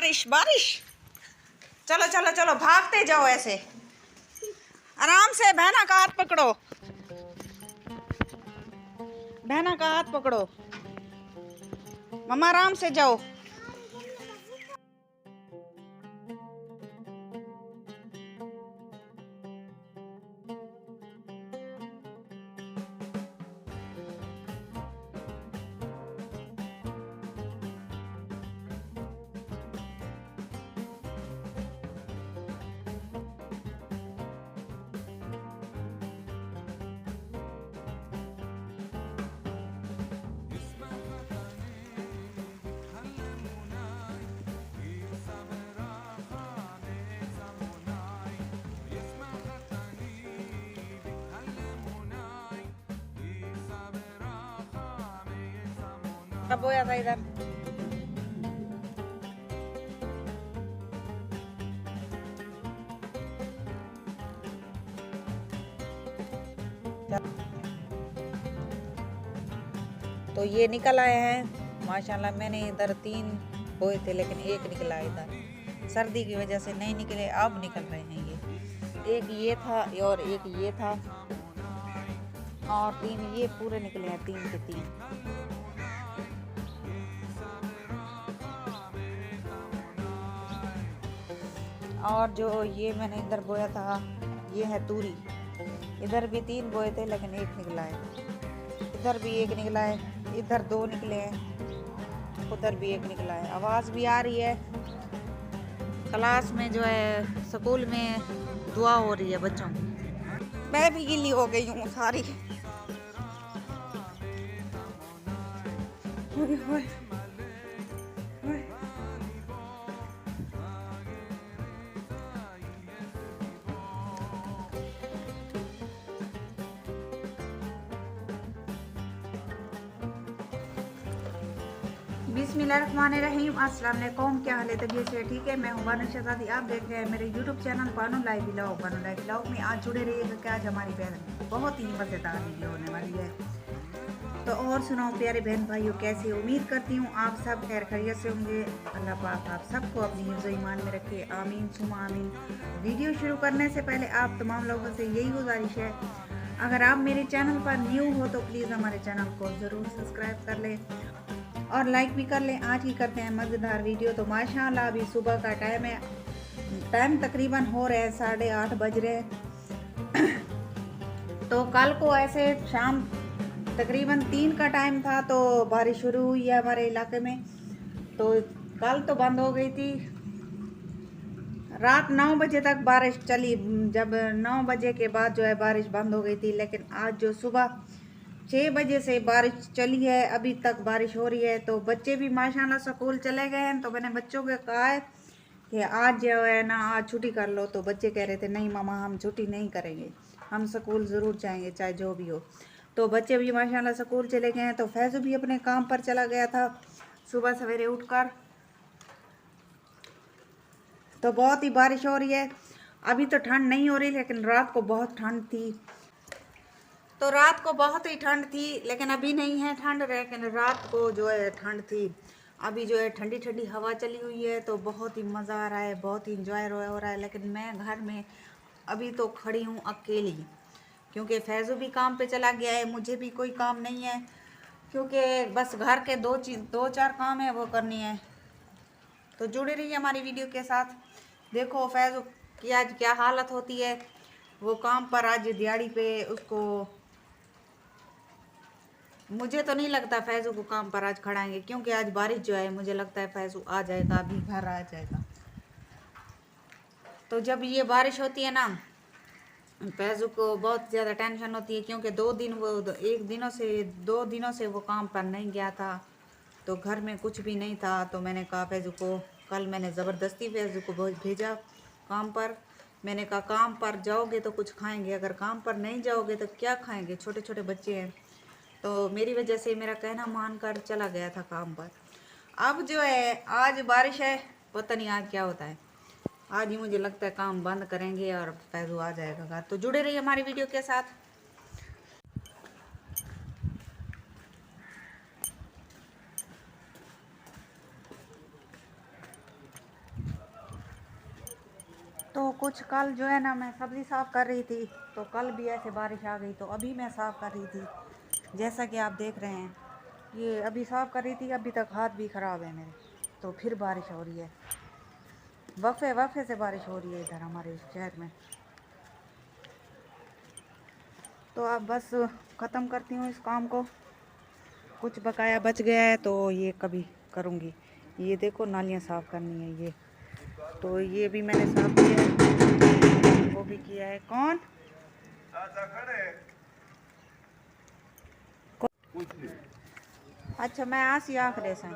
बारिश बारिश। चलो चलो चलो भागते जाओ ऐसे, आराम से। बहना का हाथ पकड़ो, बहना का हाथ पकड़ो। मम्मा आराम से जाओ। अब बोया था इधर। तो ये निकल आए हैं माशाल्लाह। मैंने इधर 3 बोए थे लेकिन एक निकला इधर, सर्दी की वजह से नहीं निकले। अब निकल रहे हैं ये, एक ये था और एक ये था और 3 ये पूरे निकले हैं, 3 के 3। और जो ये मैंने इधर बोया था ये है तूरी। इधर भी 3 बोए थे लेकिन एक निकला है, इधर भी एक निकला है, इधर 2 निकले हैं, उधर भी एक निकला है। आवाज़ भी आ रही है। क्लास में जो है स्कूल में दुआ हो रही है बच्चों की। मैं भी गिल्ली हो गई हूँ सारी। ओए ओए ओए। बिस्मिल्लाहिर्रहमानिर्रहीम। अस्सलाम वालेकुम। क्या हाल है? तबीयत से ठीक है? मैं हूँ बानो शहजादी। आप देख रहे हैं मेरे YouTube channel Bano live vlog. Bano live vlog में आज जुड़े रहिएगा कि आज हमारी बहन बहुत ही मज़ेदार वीडियो होने वाली है। तो और सुनाओ प्यारे बहन भाइयों, कैसे? उम्मीद करती हूँ आप सब खैर खैरियत से होंगे। अल्लाह पाक आप सबको अपनी हिफ्ज़ ईमान में रखे, आमीन सुमा आमीन। वीडियो शुरू करने से पहले आप तमाम लोगों से यही गुजारिश है, अगर आप मेरे चैनल पर न्यू हो तो प्लीज़ हमारे चैनल को ज़रूर सब्सक्राइब कर लें और लाइक भी कर लें। आज ही करते हैं मज़ेदार वीडियो। तो माशाल्लाह अभी सुबह का टाइम है, टाइम तकरीबन हो रहे हैं 8:30 बज रहे हैं। तो कल को ऐसे शाम तकरीबन 3 का टाइम था तो बारिश शुरू हुई है हमारे इलाके में। तो कल तो बंद हो गई थी, रात 9 बजे तक बारिश चली। जब 9 बजे के बाद जो है बारिश बंद हो गई थी, लेकिन आज जो सुबह 6 बजे से बारिश चली है, अभी तक बारिश हो रही है। तो बच्चे भी माशाल्लाह स्कूल चले गए हैं। तो मैंने बच्चों को कहा है कि आज जो है ना आज छुट्टी कर लो। तो बच्चे कह रहे थे नहीं मामा हम छुट्टी नहीं करेंगे, हम स्कूल ज़रूर जाएंगे चाहे जो भी हो। तो बच्चे भी माशाल्लाह स्कूल चले गए हैं। तो फैज़ू भी अपने काम पर चला गया था सुबह सवेरे उठकर। तो बहुत ही बारिश हो रही है। अभी तो ठंड नहीं हो रही लेकिन रात को बहुत ठंड थी। तो रात को बहुत ही ठंड थी लेकिन अभी नहीं है ठंड, लेकिन रात को जो है ठंड थी। अभी जो है ठंडी ठंडी हवा चली हुई है तो बहुत ही मज़ा आ रहा है, बहुत ही इंजॉय हो रहा है। लेकिन मैं घर में अभी तो खड़ी हूँ अकेली, क्योंकि फैज़ू भी काम पे चला गया है, मुझे भी कोई काम नहीं है, क्योंकि बस घर के 2-4 काम है वो करनी है। तो जुड़े रहिए हमारी वीडियो के साथ। देखो फैज़ू की आज क्या हालत होती है। वो काम पर आज दिहाड़ी पे उसको, मुझे तो नहीं लगता फैज़ू को काम पर आज खड़ाएंगे, क्योंकि आज बारिश जो है मुझे लगता है फैज़ू आ जाएगा, अभी घर आ जाएगा। तो जब ये बारिश होती है ना फैज़ू को बहुत ज़्यादा टेंशन होती है, क्योंकि 2 दिनों से वो काम पर नहीं गया था। तो घर में कुछ भी नहीं था। तो मैंने कहा फैज़ू को, कल मैंने ज़बरदस्ती फैज़ू को भेजा काम पर। मैंने कहा काम पर जाओगे तो कुछ खाएंगे, अगर काम पर नहीं जाओगे तो क्या खाएंगे, छोटे छोटे बच्चे हैं। तो मेरी वजह से मेरा कहना मानकर चला गया था काम पर। अब जो है आज बारिश है, पता नहीं आज क्या होता है। आज ही मुझे लगता है काम बंद करेंगे और फैज़ू आ जाएगा। तो जुड़े रहिए हमारी वीडियो के साथ। कुछ कल जो है ना मैं सब्ज़ी साफ़ कर रही थी तो कल भी ऐसे बारिश आ गई, तो अभी मैं साफ़ कर रही थी जैसा कि आप देख रहे हैं। ये अभी साफ़ कर रही थी, अभी तक हाथ भी ख़राब है मेरे, तो फिर बारिश हो रही है। वक्फे वक्फे से बारिश हो रही है इधर हमारे शहर में। तो अब बस ख़त्म करती हूँ इस काम को, कुछ बकाया बच गया है तो ये कभी करूँगी। ये देखो नालियाँ साफ़ करनी है ये, तो ये भी मैंने साफ़ किया है, वो भी किया है। कौन अच्छा मैं आसी आखिर से,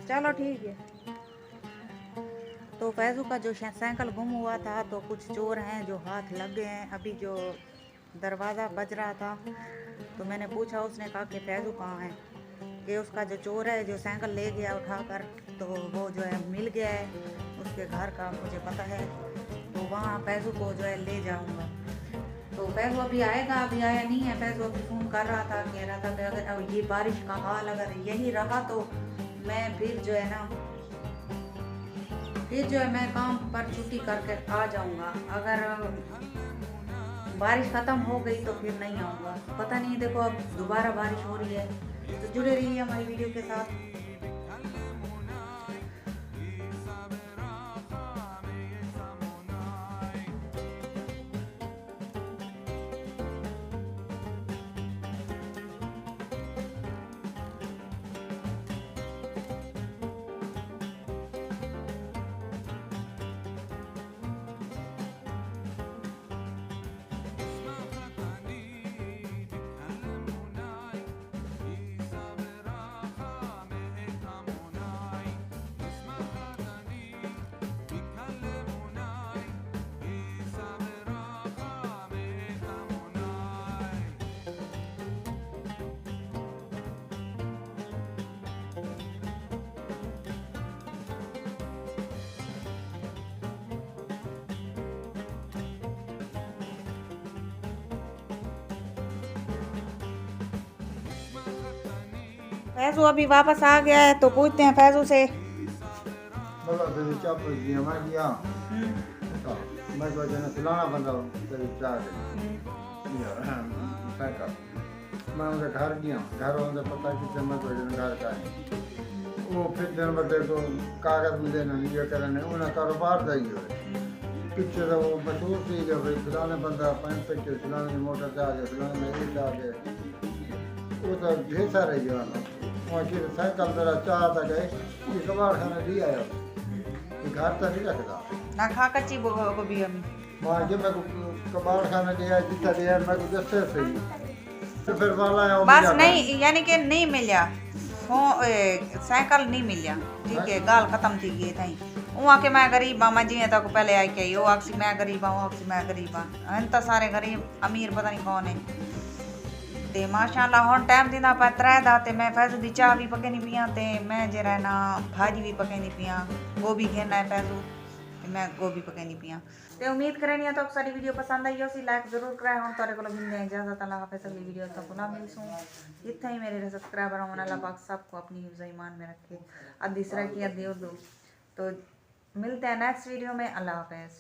चलो ठीक है। तो फैज़ू का जो साइकिल गुम हुआ था तो कुछ चोर हैं जो हाथ लग गए हैं। अभी जो दरवाज़ा बज रहा था तो मैंने पूछा, उसने कहा कि फैज़ू कहाँ है, कि उसका जो चोर है जो साइकिल ले गया उठाकर, तो वो जो है मिल गया है उसके घर का, मुझे पता है। तो वहाँ फैज़ू को जो है ले जाऊँगा। तो फैज़ू अभी आएगा, अभी आया नहीं है। फैज़ू अभी फ़ोन कर रहा था, कह रहा था कि अगर अब ये बारिश का हाल अगर यही रहा तो मैं फिर जो है ना मैं काम पर छुट्टी करके आ जाऊंगा। अगर बारिश ख़त्म हो गई तो फिर नहीं आऊँगा, पता नहीं। देखो अब दोबारा बारिश हो रही है, तो जुड़े रहिए हमारी वीडियो के साथ। फैज़ू अभी वापस आ गया है तो पूछते हैं फैज़ू से। मैं उनके घर गया, घर होने पता कि मैं तो घर का है। वो फिर दिन बदले को कागज मिले ना ये करने उन्हें कारोबार चाहिए। पीछे तो वो मशहूर थी कि भाई फलाने बंदा पैंट पे के फलाने मोटर से आ गए, फलाने में ये आ गए। वो तो ढेर सारे जो है वहाँ की साइकिल मेरा चाह था गए ये कबाड़ खाना दी आया, ये घर तो नहीं रखता ना खा कच्ची को भी हम वहाँ के मैं कबाड़ खाना दिया जितना दिया मैं को दस्ते सही तो फिर वाला है बस नहीं, यानी कि नहीं मिला साइकिल नहीं मिला, ठीक है। गाल खत्म थी गई थी वहाँ के। मैं गरीब मामा जी तक पहले आई के वो आखसी मैं गरीब हूँ, आखसी मैं गरीब हाँ तो सारे गरीब अमीर पता नहीं कौन है। ते माशाल्लाह हुण टाइम थींदा पिया 3 दा, ते मैं फैज़ू दी चाह भी पकाईंदी पियां, ते मैं जरा ना भाजी भी पकाईंदी पियां। गोभी घेना है फैज़ू, ते मैं गोभी पकाईंदी पियां। ते उम्मीद करनी तो सारी वीडियो पसंद आई होसी, लाइक जरूर कराए। हुण तुहाडे कोलों मिलदे इजाजत, अल्लाह हाफ़िज़। अगली वीडियो तक ना मिलसूं। जिथे ही मेरे सब्सक्राइबर होवन, अल्लाह पाक सबको अपनी हिफ्ज़ ईमान में रखे। अद्धी सराकी अद्धी उर्दू। तो मिलते हैं नेक्स्ट वीडियो में। अल्लाह हाफ़िज़।